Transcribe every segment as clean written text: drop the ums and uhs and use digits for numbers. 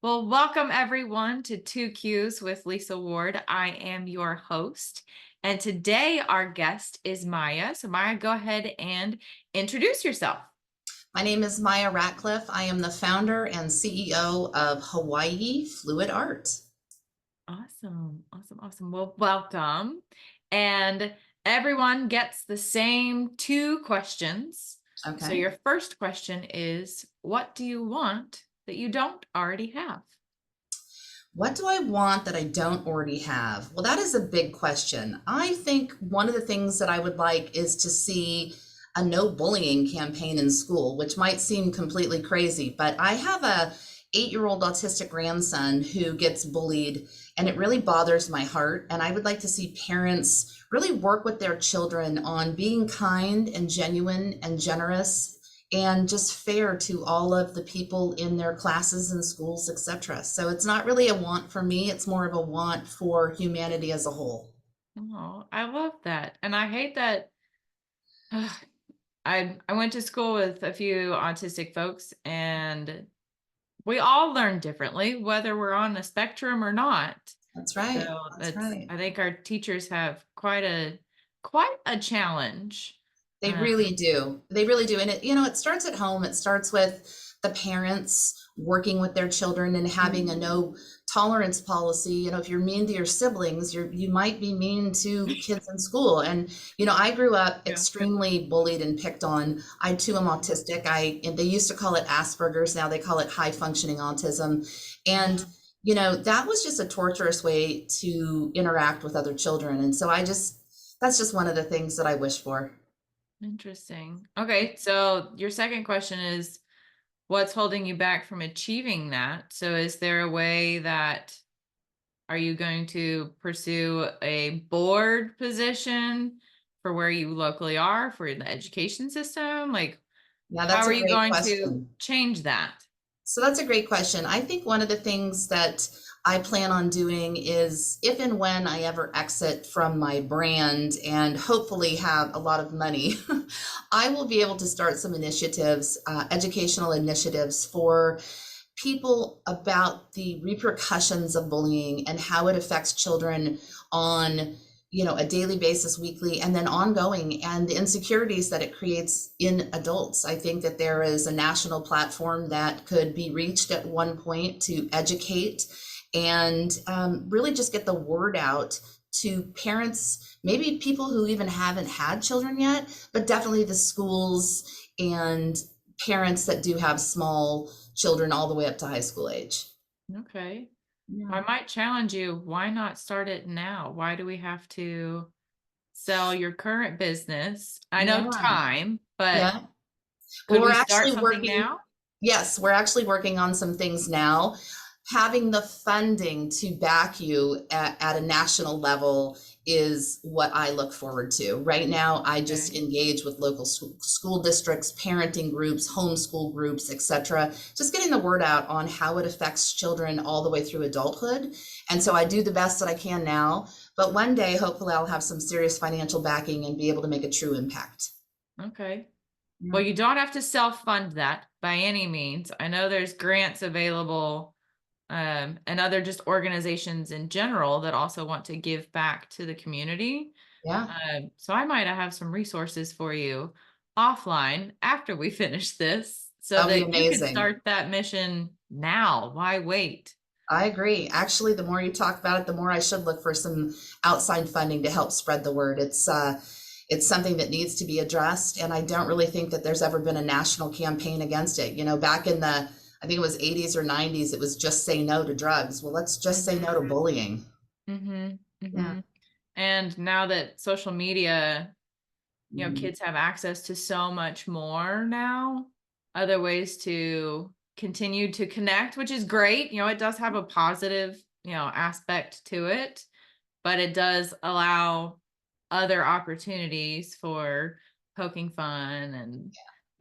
Well, welcome everyone to Two Qs with Lisa Ward. I am your host. And today our guest is Maya. So, Maya, go ahead and introduce yourself. My name is Maya Ratcliff. I am the founder and CEO of Hawaii Fluid Art. Awesome. Awesome. Awesome. Well, welcome. And everyone gets the same two questions. So, Okay. your first question is, what do you want that you don't already have? What do I want that I don't already have? Well, that is a big question. I think one of the things that I would like is to see a no bullying campaign in school, which might seem completely crazy, but I have a 8-year-old autistic grandson who gets bullied, and it really bothers my heart. And I would like to see parents really work with their children on being kind and genuine and generous and just fair to all of the people in their classes and schools, etc. So it's not really a want for me, it's more of a want for humanity as a whole. Oh, I love that. And I hate that. I went to school with a few autistic folks, and we all learn differently, whether we're on the spectrum or not. That's right. So That's that's right. I think our teachers have quite a challenge. They Um, really do. They really do. And it starts at home. It starts with the parents working with their children and having a no tolerance policy. If you're mean to your siblings, you might be mean to kids in school. And I grew up yeah. extremely bullied and picked on. I too am autistic. And they used to call it Asperger's, now they call it high functioning autism. And that was just a torturous way to interact with other children. And so that's just one of the things that I wish for. Interesting. Okay, so your second question is, what's holding you back from achieving that? So is there a way that are you going to pursue a board position for where you locally are for the education system? Like, Yeah, how that's are a you great going to question. change that? So that's a great question. I think one of the things that I plan on doing is if and when I ever exit from my brand and hopefully have a lot of money, I will be able to start some initiatives, educational initiatives for people about the repercussions of bullying and how it affects children on a daily basis, weekly, and then ongoing, and the insecurities that it creates in adults. I think that there is a national platform that could be reached at one point to educate and really just get the word out to parents, maybe people who even haven't had children yet, but definitely the schools and parents that do have small children all the way up to high school age. Okay. Yeah. I might challenge you. Why not start it now? Why do we have to sell your current business? I know Yeah. time, but Yeah. Well, could we start something now? yes, we're actually working on some things now. Having the funding to back you at a national level is what I look forward to. Right now, I just Okay. engage with local school districts, parenting groups, homeschool groups, etc. Just getting the word out on how it affects children all the way through adulthood. And so I do the best that I can now, but one day, hopefully, I'll have some serious financial backing and be able to make a true impact. Okay. Well, Yeah. you don't have to self-fund that by any means. I know there's grants available, and other just organizations in general that also want to give back to the community. Yeah. So I might have some resources for you offline after we finish this so That'll be that you can amazing. start that mission now. Why wait? I agree. Actually, the more you talk about it, the more I should look for some outside funding to help spread the word. It's something that needs to be addressed, and I don't really think that there's ever been a national campaign against it. Back in the I think it was 80s or 90s, it was just say no to drugs. Well, let's just say no Mm-hmm. to bullying. Mm-hmm. Yeah. Mm-hmm. And now that social media, Mhm. kids have access to so much more now, other ways to continue to connect, which is great. It does have a positive, aspect to it, but it does allow other opportunities for poking fun, and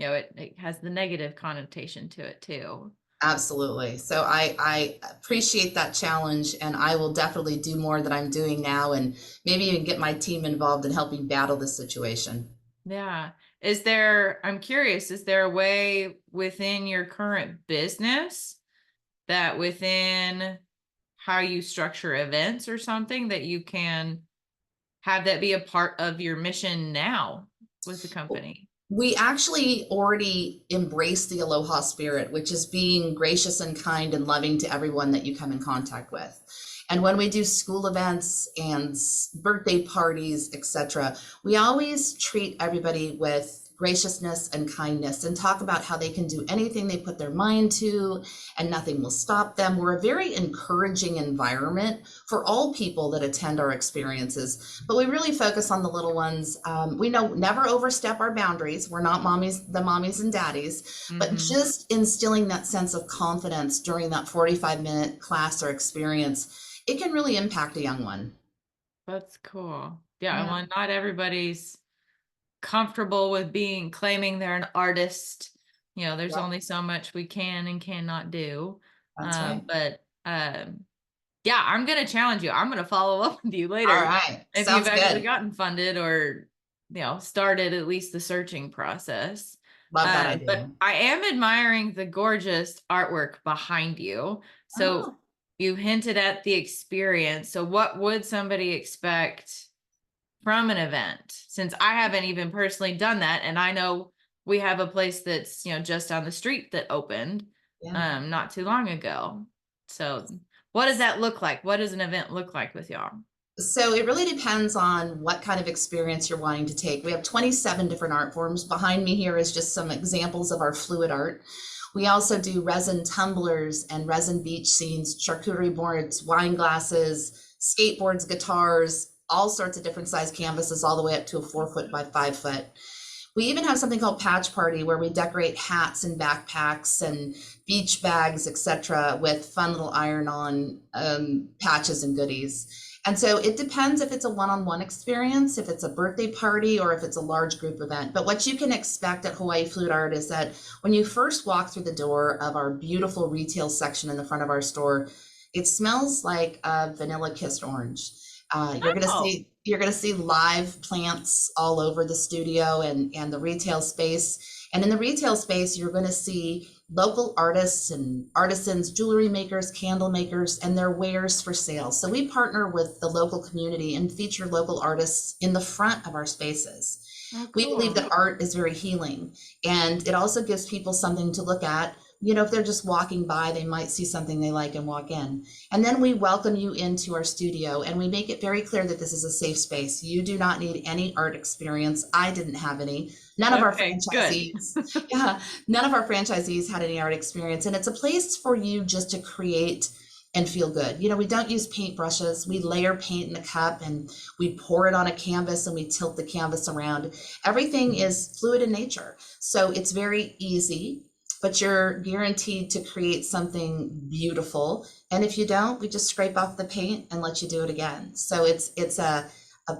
it has the negative connotation to it too. Absolutely. So I appreciate that challenge, and I will definitely do more than I'm doing now, and maybe even get my team involved in helping battle this situation. Yeah. I'm curious, is there a way within your current business that within how you structure events or something that you can have that be a part of your mission now with the company? We actually already embrace the aloha spirit, which is being gracious and kind and loving to everyone that you come in contact with. And when we do school events and birthday parties, etc., we always treat everybody with graciousness and kindness and talk about how they can do anything they put their mind to and nothing will stop them. We're a very encouraging environment for all people that attend our experiences, but we really focus on the little ones. We know never overstep our boundaries. We're not the mommies and daddies, but just instilling that sense of confidence during that 45-minute class or experience, it can really impact a young one. That's cool. Yeah, Yeah, well, not everybody's comfortable with claiming they're an artist. There's yeah, only so much we can and cannot do. that's right. But yeah, I'm gonna challenge you. I'm gonna follow up with you All later right, if you've sounds actually good. gotten funded or started at least the searching process. Love that But idea. I am admiring the gorgeous artwork behind you. So Oh. you hinted at the experience. So what would somebody expect from an event, since I haven't even personally done that? And I know we have a place that's just down the street that opened Yeah. not too long ago. So what does that look like? What does an event look like with y'all? So it really depends on what kind of experience you're wanting to take. We have 27 different art forms. Behind me here is just some examples of our fluid art. We also do resin tumblers and resin beach scenes, charcuterie boards, wine glasses, skateboards, guitars, all sorts of different size canvases, all the way up to a 4 foot by 5 foot. We even have something called Patch Party where we decorate hats and backpacks and beach bags, etc., with fun little iron-on patches and goodies. And so it depends if it's a one-on-one experience, if it's a birthday party, or if it's a large group event. But what you can expect at Hawaii Fluid Art is that when you first walk through the door of our beautiful retail section in the front of our store, it smells like a vanilla kissed orange. Oh, You're gonna see live plants all over the studio and the retail space. And in the retail space, you're gonna see local artists and artisans, jewelry makers, candle makers, and their wares for sale. So we partner with the local community and feature local artists in the front of our spaces. oh, We believe cool. that art is very healing, and it also gives people something to look at. If they're just walking by, they might see something they like and walk in. And then we welcome you into our studio and we make it very clear that this is a safe space. You do not need any art experience. I didn't have any. None of our Okay, good. franchisees, yeah, none of our franchisees had any art experience. And it's a place for you just to create and feel good. We don't use paint brushes. We layer paint in a cup and we pour it on a canvas and we tilt the canvas around. Everything is fluid in nature. So it's very easy, but you're guaranteed to create something beautiful. And if you don't, we just scrape off the paint and let you do it again. So it's a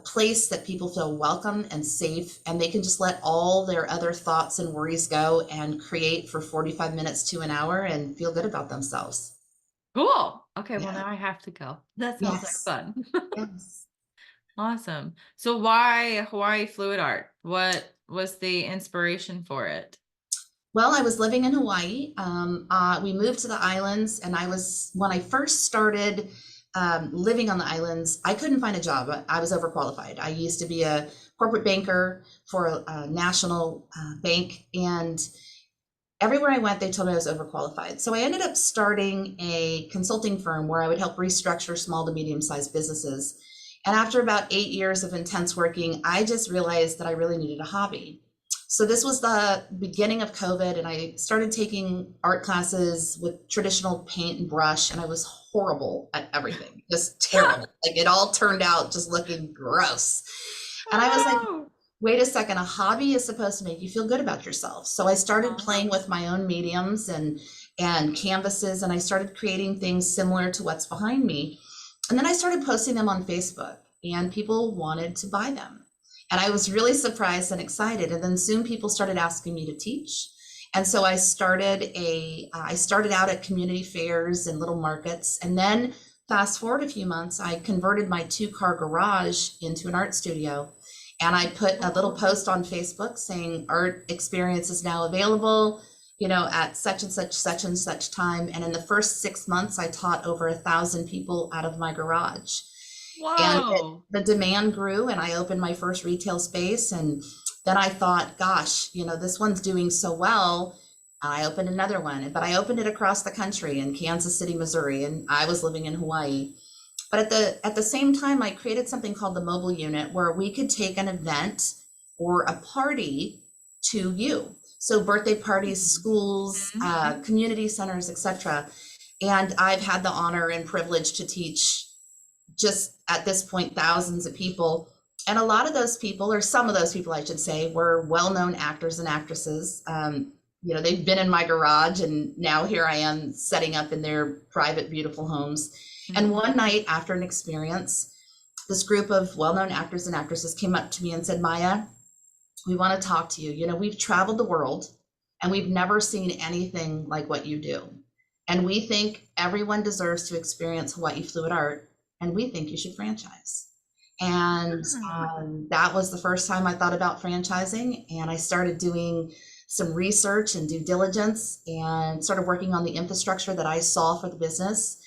place that people feel welcome and safe, and they can just let all their other thoughts and worries go and create for 45 minutes to an hour and feel good about themselves. Cool. Okay, well, Yeah. now I have to go. That sounds like Yes. fun. Yes. Awesome. So why Hawaii Fluid Art? What was the inspiration for it? Well, I was living in Hawaii. We moved to the islands, and when I first started living on the islands, I couldn't find a job. I was overqualified. I used to be a corporate banker for a national bank, and everywhere I went, they told me I was overqualified. So I ended up starting a consulting firm where I would help restructure small to medium sized businesses. And after about 8 years of intense working, I just realized that I really needed a hobby. So this was the beginning of COVID, and I started taking art classes with traditional paint and brush, and I was horrible at everything, just terrible. Like it all turned out just looking gross. And I was like, Oh wait a second, a hobby is supposed to make you feel good about yourself. So I started no. playing with my own mediums and canvases, and I started creating things similar to what's behind me. And then I started posting them on Facebook, and people wanted to buy them. And I was really surprised and excited. And then soon people started asking me to teach. And so I started out at community fairs and little markets. And then fast forward a few months, I converted my 2-car garage into an art studio. And I put a little post on Facebook saying art experience is now available. at such and such time. And in the first 6 months, I taught over 1,000 people out of my garage. And Whoa. the demand grew, and I opened my first retail space. And then I thought, gosh, this one's doing so well. I opened another one, but I opened it across the country in Kansas City, Missouri, and I was living in Hawaii. But at the same time, I created something called the mobile unit, where we could take an event or a party to you. So birthday parties, schools, Mhm. community centers, etc. And I've had the honor and privilege to teach, just at this point, thousands of people. And a lot of those people, or some of those people, I should say, were well-known actors and actresses. They've been in my garage, and now here I am setting up in their private, beautiful homes. And Mhm. one night after an experience, this group of well-known actors and actresses came up to me and said, Maya, we want to talk to you. We've traveled the world and we've never seen anything like what you do. And we think everyone deserves to experience Hawaii Fluid Art, and we think you should franchise. And Ah. that was the first time I thought about franchising. And I started doing some research and due diligence and started working on the infrastructure that I saw for the business.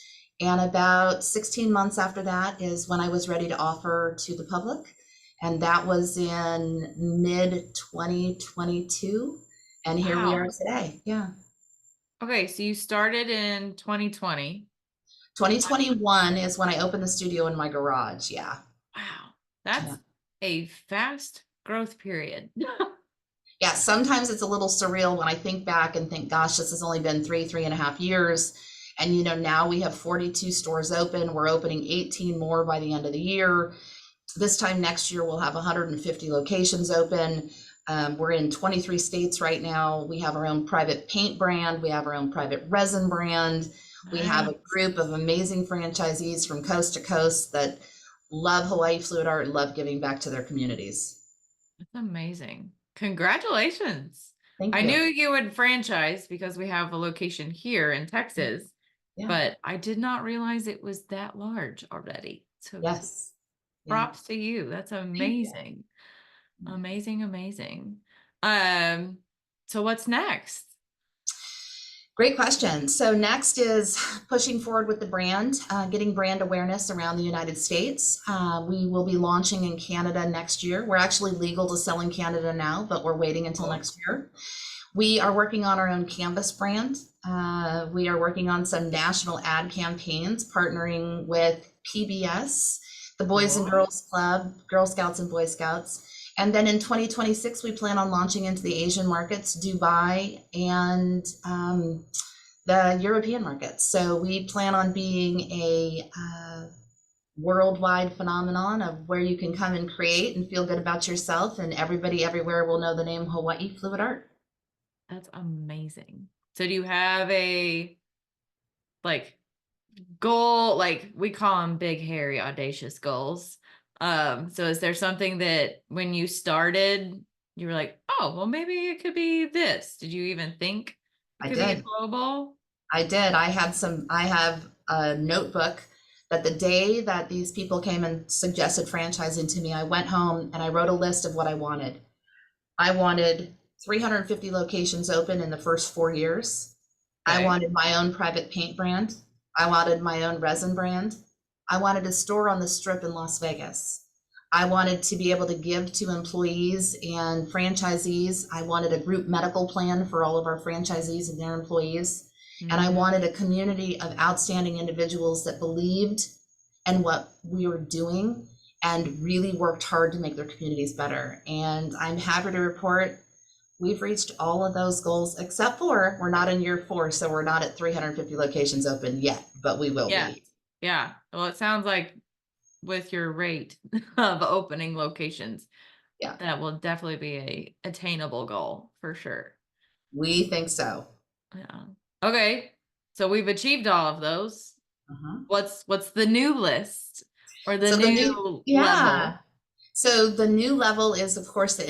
And about 16 months after that is when I was ready to offer to the public. And that was in mid 2022. And here we are Wow. today. Yeah. Okay, so you started in 2020. 2021 is when I opened the studio in my garage. Yeah. Wow. Yeah. That's a fast growth period. Yeah. Sometimes it's a little surreal when I think back and think, gosh, this has only been 3.5 years. And, now we have 42 stores open. We're opening 18 more by the end of the year. This time next year, we'll have 150 locations open. We're in 23 states right now. We have our own private paint brand. We have our own private resin brand. We have a Nice. group of amazing franchisees from coast to coast that love Hawaii Fluid Art and love giving back to their communities. That's amazing. Congratulations. Thank I you. knew you would franchise because we have a location here in Texas, Yeah. but I did not realize it was that large already. So Yes. Yeah. props to you. That's Thank you. amazing. Amazing, amazing. Um, so what's next? Great question. So next is pushing forward with the brand, getting brand awareness around the United States. We will be launching in Canada next year. We're actually legal to sell in Canada now, but we're waiting until Cool. next year. We are working on our own canvas brand. We are working on some national ad campaigns, partnering with PBS, the Boys and Cool. Girls Club, Girl Scouts and Boy Scouts. And then in 2026, we plan on launching into the Asian markets, Dubai, and the European markets. So we plan on being a worldwide phenomenon of where you can come and create and feel good about yourself, and everybody everywhere will know the name Hawaii Fluid Art. That's amazing. So do you have a like goal, like we call them big, hairy, audacious goals? So is there something that when you started, you were like, oh, well, maybe it could be this? Did you even think it I could be did. global? I did. I have a notebook that the day that these people came and suggested franchising to me, I went home and I wrote a list of what I wanted. I wanted 350 locations open in the first 4 years. I Okay. wanted my own private paint brand. I wanted my own resin brand. I wanted a store on the strip in Las Vegas. I wanted to be able to give to employees and franchisees. I wanted a group medical plan for all of our franchisees and their employees. And I Mhm. wanted a community of outstanding individuals that believed in what we were doing and really worked hard to make their communities better. And I'm happy to report we've reached all of those goals, except for we're not in year 4, so we're not at 350 locations open yet, but we will Yeah. be. Yeah. Well, it sounds like with your rate of opening locations, Yeah, that will definitely be a attainable goal for sure. we think so. Yeah. Okay. So we've achieved all of those. Uh-huh. What's the new list or the So the new, new level? yeah. So the new level is, of course, the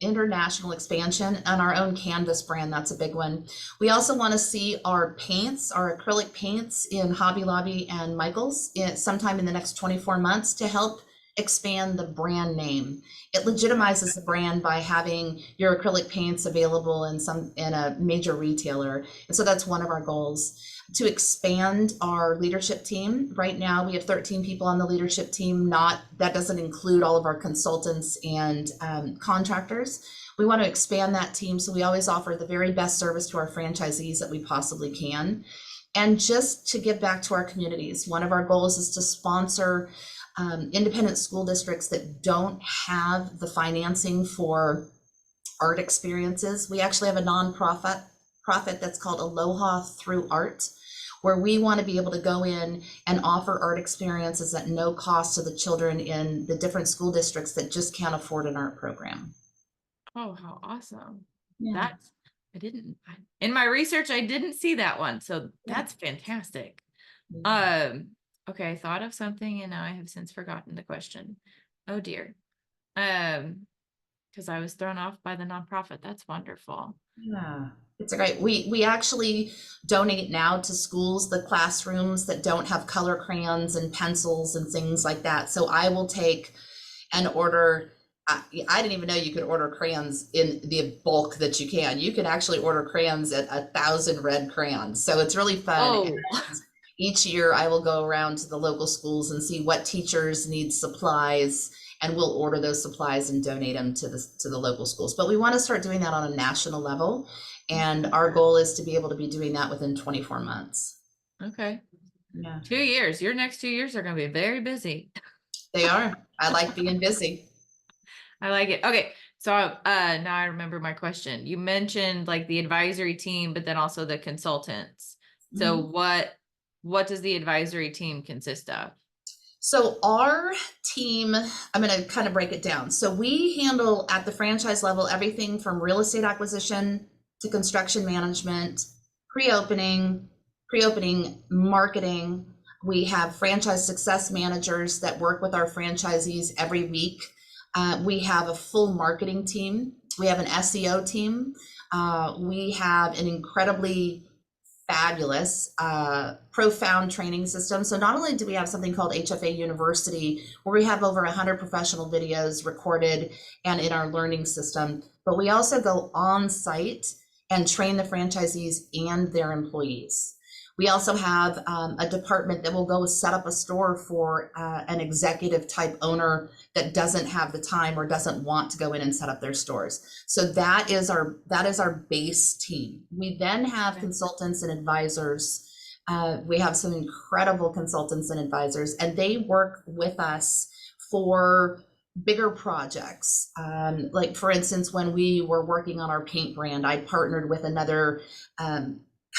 international expansion and our own canvas brand. That's a big one. We also want to see our paints, our acrylic paints in Hobby Lobby and Michaels sometime in the next 24 months to help expand the brand name. It legitimizes the brand by having your acrylic paints available in a major retailer. And so that's one of our goals. To expand our leadership team. Right now we have 13 people on the leadership team. That doesn't include all of our consultants and contractors. We want to expand that team, so we always offer the very best service to our franchisees that we possibly can. And just to give back to our communities, one of our goals is to sponsor independent school districts that don't have the financing for art experiences. We actually have a nonprofit that's called Aloha Through Art, where we want to be able to go in and offer art experiences at no cost to the children in the different school districts that just can't afford an art program. Oh, how awesome. Yeah, That's, in my research, I didn't see that one. So yeah. that's fantastic. Yeah. Okay, I thought of something and now I have since forgotten the question. Oh dear. Because I was thrown off by the nonprofit. That's wonderful. Yeah, it's a great. We actually donate now to schools, the classrooms that don't have color crayons and pencils and things like that. So I will take and order. I didn't even know you could order crayons in the bulk that you can. You can actually order crayons at 1,000 red crayons. So it's really fun. Oh, Each year I will go around to the local schools and see what teachers need supplies, and we'll order those supplies and donate them to the local schools. But we want to start doing that on a national level, and our goal is to be able to be doing that within 24 months. okay. Yeah, 2 years. Your next 2 years are going to be very busy. they are. I like being busy. I like it. Okay. So now I remember my question. You mentioned like the advisory team, but then also the consultants. So Mhm. what does the advisory team consist of? So our team, I'm going to kind of break it down. So we handle at the franchise level everything from real estate acquisition to construction management, pre-opening, pre-opening marketing. We have franchise success managers that work with our franchisees every week. We have a full marketing team. We have an SEO team. We have an incredibly fabulous, profound training system. So not only do we have something called HFA University, where we have over 100 professional videos recorded and in our learning system, but we also go on site and train the franchisees and their employees. We also have a department that will go set up a store for an executive type owner that doesn't have the time or doesn't want to go in and set up their stores. So that is our base team. We then have Okay. consultants and advisors. We have some incredible consultants and advisors, and they work with us for bigger projects. Like for instance, when we were working on our paint brand, I partnered with another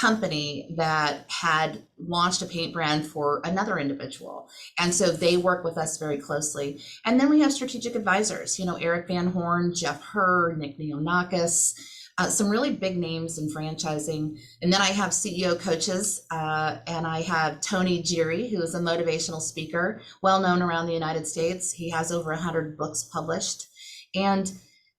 company that had launched a paint brand for another individual. And so they work with us very closely. And then we have strategic advisors, Eric Van Horn, Jeff Herr, Nick Neonakis, some really big names in franchising. And then I have CEO coaches, and I have Tony Geary, who is a motivational speaker, well known around the United States. He has over 100 books published. And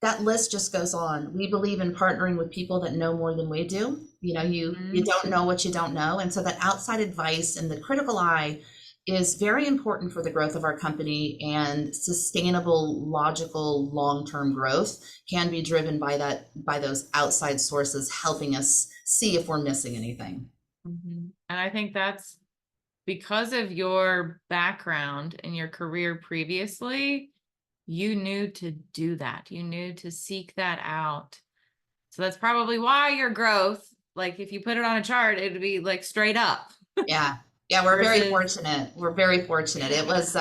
that list just goes on. We believe in partnering with people that know more than we do. You don't know what you don't know. And so that outside advice and the critical eye is very important for the growth of our company, and sustainable, logical, long-term growth can be driven by those outside sources helping us see if we're missing anything. And I think that's because of your background and your career previously, you knew to do that. You knew to seek that out. So that's probably why your growth, like if you put it on a chart, it'd be like straight up. Yeah. Yeah, we're very Versus, fortunate. We're very fortunate. It was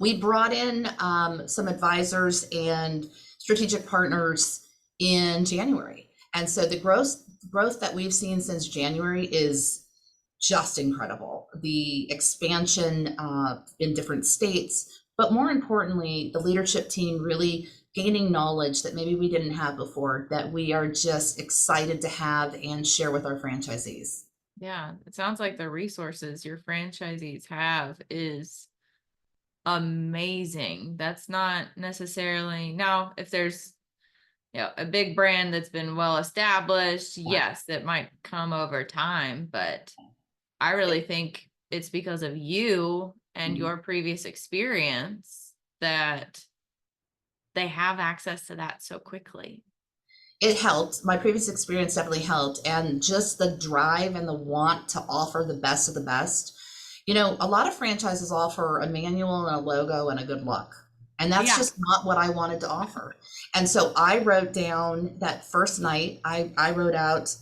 we brought in some advisors and strategic partners in January. And so the growth that we've seen since January is just incredible. The expansion in different states, but more importantly, the leadership team really gaining knowledge that maybe we didn't have before, that we are just excited to have and share with our franchisees. yeah, it sounds like the resources your franchisees have is amazing. That's not necessarily now, if there's a big brand that's been well established, Yeah. yes, that might come over time, but I really think it's because of you and Mhm. your previous experience that they have access to that so quickly. It helped. My previous experience definitely helped. And just the drive and the want to offer the best of the best. You know, a lot of franchises offer a manual and a logo and a good look. And that's Yeah. just not what I wanted to offer. And so I wrote down that first night, I wrote out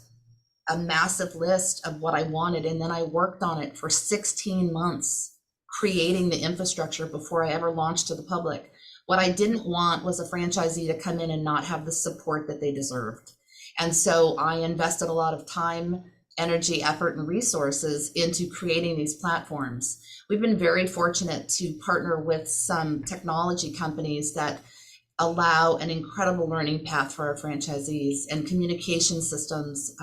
a massive list of what I wanted. And then I worked on it for 16 months, creating the infrastructure before I ever launched to the public. What I didn't want was a franchisee to come in and not have the support that they deserved. And so I invested a lot of time, energy, effort, and resources into creating these platforms. We've been very fortunate to partner with some technology companies that allow an incredible learning path for our franchisees and communication systems.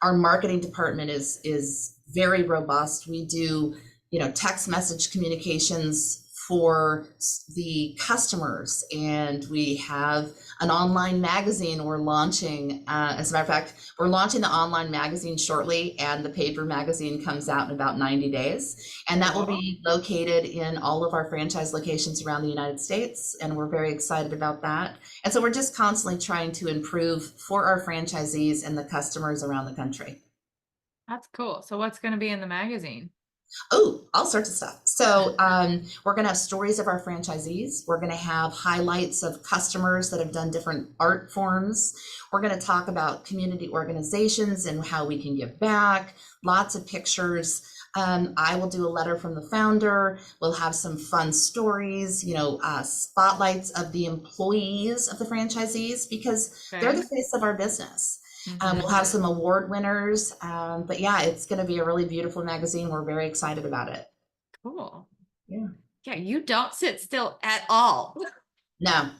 Our marketing department is very robust. We do, text message communications for the customers, and we have an online magazine we're launching. As a matter of fact, we're launching the online magazine shortly, and the paper magazine comes out in about 90 days. And that will be located in all of our franchise locations around the United States, and we're very excited about that. And so we're just constantly trying to improve for our franchisees and the customers around the country. That's cool. So what's going to be in the magazine? Oh, all sorts of stuff. So we're going to have stories of our franchisees. We're going to have highlights of customers that have done different art forms. We're going to talk about community organizations and how we can give back. Lots of pictures. I will do a letter from the founder. We'll have some fun stories, spotlights of the employees of the franchisees, because they're the face of our business. We'll have some award winners. But yeah, it's going to be a really beautiful magazine. We're very excited about it. Cool. Yeah. Yeah, you don't sit still at all. No,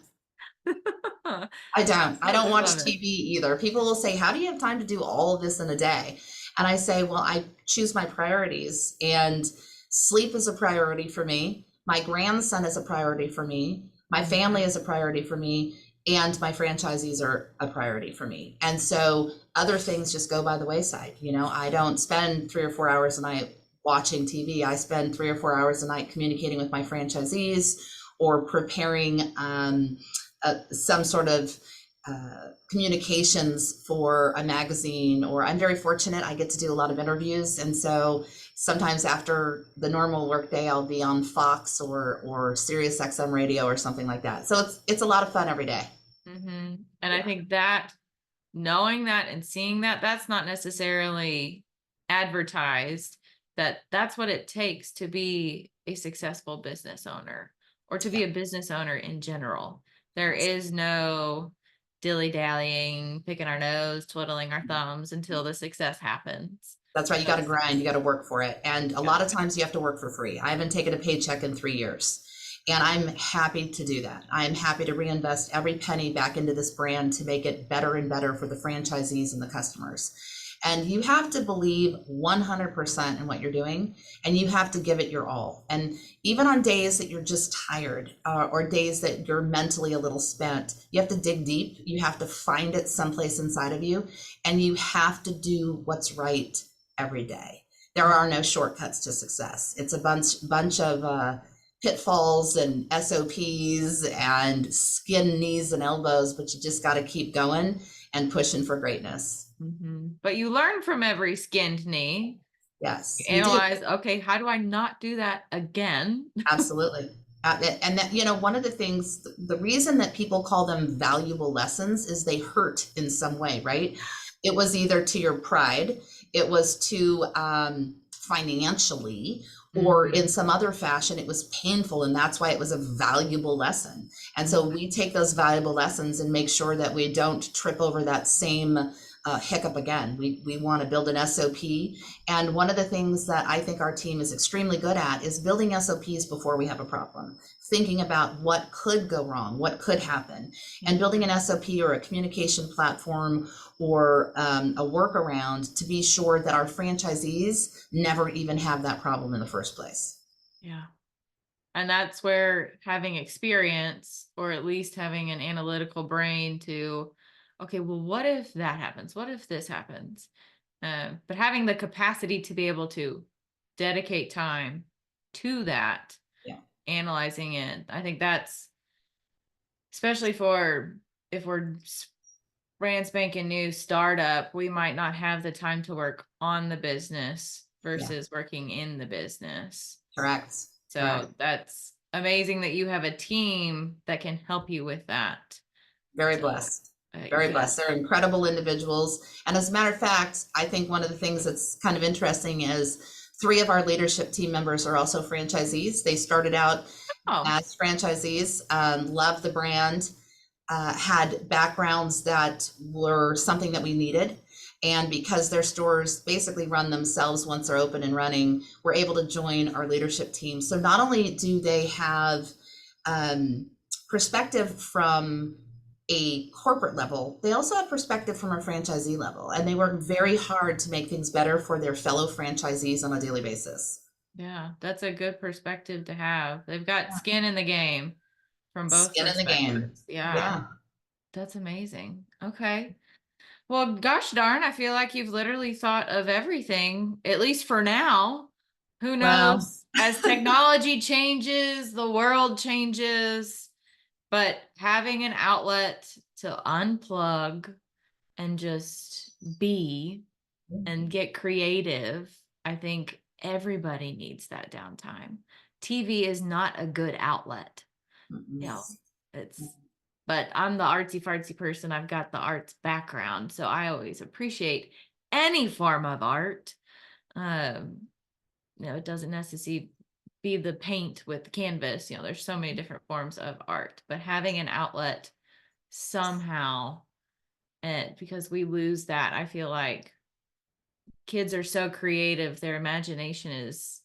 I don't. I don't watch TV either. People will say, how do you have time to do all of this in a day? And I say, well, I choose my priorities, and sleep is a priority for me. My grandson is a priority for me. My family is a priority for me. And my franchisees are a priority for me. And so other things just go by the wayside. I don't spend 3 or 4 hours a night watching TV. I spend 3 or 4 hours a night communicating with my franchisees or preparing some sort of communications for a magazine. Or I'm very fortunate, I get to do a lot of interviews. And so sometimes after the normal workday, I'll be on Fox or Sirius XM radio or something like that. So it's a lot of fun every day. And I think that knowing that and seeing that, that's not necessarily advertised, that's what it takes to be a successful business owner, or to be a business owner in general. There is no dilly-dallying, picking our nose, twiddling our thumbs until the success happens. That's right. You got to grind. You got to work for it. And a lot of times you have to work for free. I haven't taken a paycheck in 3 years. And I'm happy to do that. I'm happy to reinvest every penny back into this brand to make it better and better for the franchisees and the customers. And you have to believe 100% in what you're doing, and you have to give it your all. And even on days that you're just tired, or days that you're mentally a little spent, you have to dig deep. You have to find it someplace inside of you, and you have to do what's right every day. There are no shortcuts to success. It's a bunch of pitfalls and SOPs and skin knees and elbows, but you just got to keep going and pushing for greatness. But you learn from every skinned knee. Yes. You analyze, okay, how do I not do that again? Absolutely. And that, one of the things, the reason that people call them valuable lessons is they hurt in some way, right? It was either to your pride, it was to financially, or in some other fashion, it was painful, and that's why it was a valuable lesson. And so we take those valuable lessons and make sure that we don't trip over that same hiccup again. We want to build an SOP. And one of the things that I think our team is extremely good at is building SOPs before we have a problem, thinking about what could go wrong, what could happen, and building an SOP or a communication platform or a workaround to be sure that our franchisees never even have that problem in the first place. Yeah. And that's where having experience, or at least having an analytical brain to, okay, well, what if that happens? What if this happens? But having the capacity to be able to dedicate time to that, Yeah. analyzing it. I think that's especially for if we're brand spanking new startup, we might not have the time to work on the business Yeah, versus working in the business. correct. Correct. So that's amazing that you have a team that can help you with that. Very So, blessed. Very yeah. blessed. They're incredible individuals. And as a matter of fact, I think one of the things that's kind of interesting is three of our leadership team members are also franchisees. They started out Oh, as franchisees, loved the brand, had backgrounds that were something that we needed. And because their stores basically run themselves once they're open and running, we're able to join our leadership team. So not only do they have perspective from a corporate level, they also have perspective from a franchisee level. And they work very hard to make things better for their fellow franchisees on a daily basis. yeah. That's a good perspective to have. They've got skin in the game from both Skin in the game. perspectives. Yeah. Yeah. That's amazing. Okay. Well, gosh darn, I feel like you've literally thought of everything, at least for now. Who Well, knows? As technology changes, the world changes, but having an outlet to unplug and just be and get creative, I think everybody needs that downtime. TV is not a good outlet. You know, it's, but I'm the artsy fartsy person. I've got the arts background, so I always appreciate any form of art. Um, it doesn't necessarily be the paint with the canvas. There's so many different forms of art, but having an outlet somehow, and because we lose that, I feel like kids are so creative, their imagination is,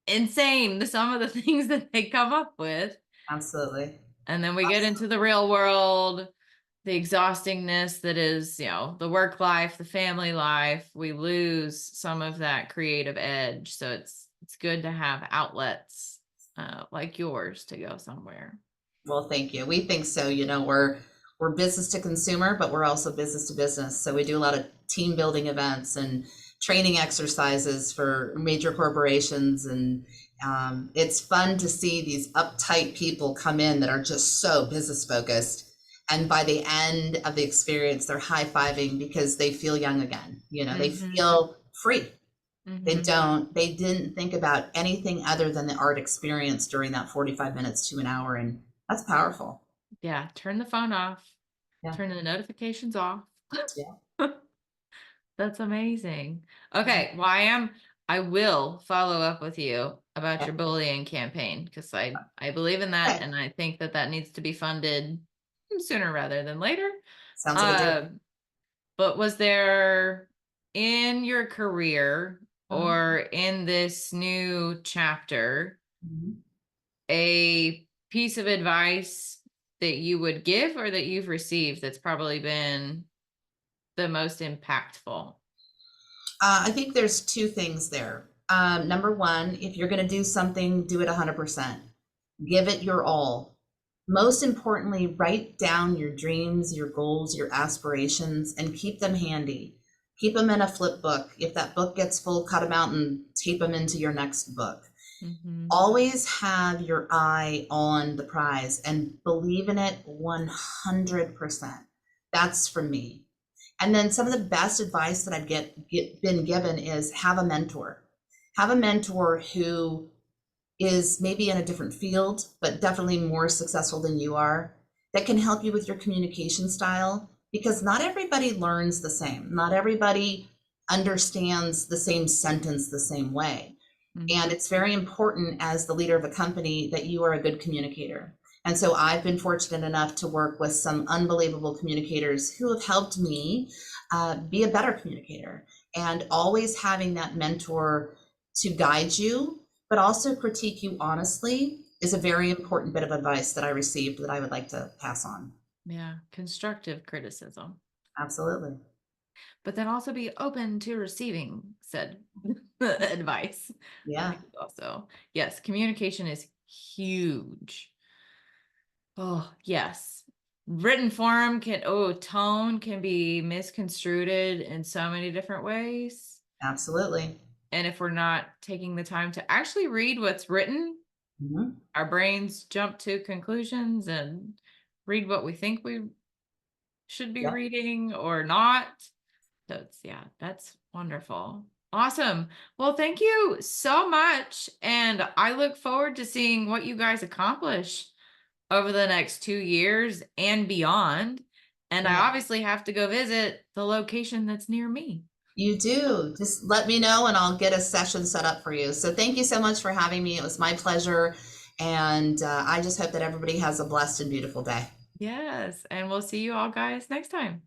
insane. Some of the things that they come up with. absolutely. And then we get into the real world, the exhaustingness that is, the work life, the family life. We lose some of that creative edge. So it's good to have outlets like yours to go somewhere. Well, thank you. We think so. We're business to consumer, but we're also business to business. So we do a lot of team building events and training exercises for major corporations, and it's fun to see these uptight people come in that are just so business focused. And by the end of the experience, they're high fiving because they feel young again. They feel free. They didn't think about anything other than the art experience during that 45 minutes to an hour. And that's powerful. Yeah. Turn the phone off, Yeah. turn the notifications off. Yeah. That's amazing. Okay. Well, I will follow up with you about Yeah. your bullying campaign because I believe in that. Okay. And I think that needs to be funded sooner rather than later. Sounds like a deal. But was there in your career or in this new chapter Mhm. a piece of advice that you would give or that you've received that's probably been the most impactful? I think there's two things there. Number one, if you're going to do something, do it 100%. Give it your all. Most importantly, write down your dreams, your goals, your aspirations, and keep them handy. Keep them in a flip book. If that book gets full, cut them out and tape them into your next book. Always have your eye on the prize and believe in it 100%. That's for me. And then some of the best advice that I've been given is have a mentor. Have a mentor who is maybe in a different field, but definitely more successful than you are, that can help you with your communication style, because not everybody learns the same. Not everybody understands the same sentence the same way. And it's very important as the leader of a company that you are a good communicator. And so I've been fortunate enough to work with some unbelievable communicators who have helped me be a better communicator. And always having that mentor to guide you, but also critique you honestly, is a very important bit of advice that I received that I would like to pass on. Yeah, constructive criticism. Absolutely. But then also be open to receiving said advice. Yeah. Also, yes, communication is huge. Oh, yes. Written form tone can be misconstrued in so many different ways. Absolutely. And if we're not taking the time to actually read what's written, Mhm. our brains jump to conclusions and read what we think we should be Yep. reading or not. That's, yeah, that's wonderful. Awesome. Well, thank you so much. And I look forward to seeing what you guys accomplish over the next 2 years and beyond. And I Yeah. obviously have to go visit the location that's near me. You do. Just let me know and I'll get a session set up for you. So thank you so much for having me. It was my pleasure. And I just hope that everybody has a blessed and beautiful day. Yes. And we'll see you all guys next time.